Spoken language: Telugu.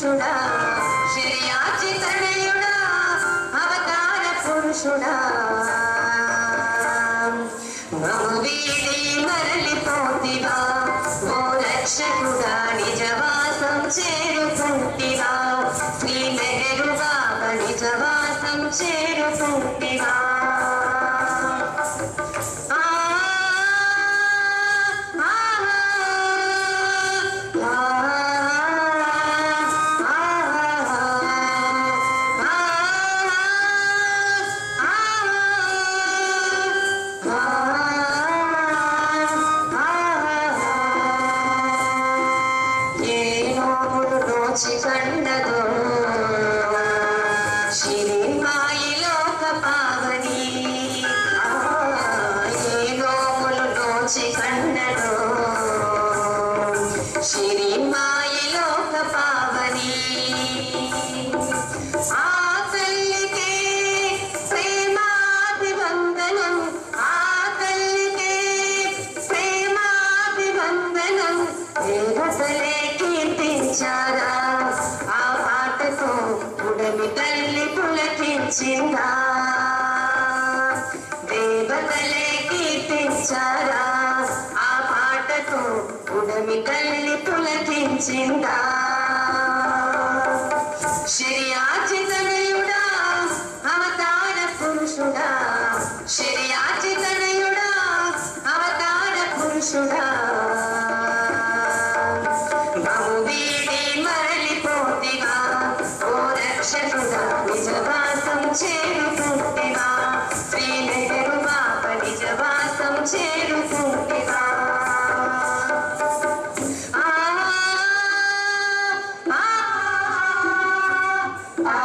పురుషుడా శ్రేయాచి తనయుడా అవతార పురుషుడా బహువీడి మరలిపోతివా ఓ రక్షకుడా నిజవాసం చేరుకుంటివా శ్రీ నెహరు బాబా నిజవాసం చేరుకుంటివా కండదో శిరిమాయి లోక పావని ఏ నోములు నోచి కండదో శిరిమాయి లోక పావని ఆ తల్లికే ప్రేమాభివందనం ఆ తల్లికే ప్రేమాభివందనం దేవతలే కీర్తించారా ఆ పాటతో ఉడమి తల్లి పులకించిందా దేవతలే కీర్తించారా ఆ పాటతో ఉడమి తల్లి పులకించిందా శ్రేయాచి తనయుడా అవతార పురుషుడా శ్రేయాచి తనయుడా అవతార పురుషుడా బహువీడి మరలిపోతివా ఓ రక్షకుడా నిజవాసం చేరుకుంటివా శ్రీ నెహరు బాబా నిజవాసం చేరుకుంటివా ఆ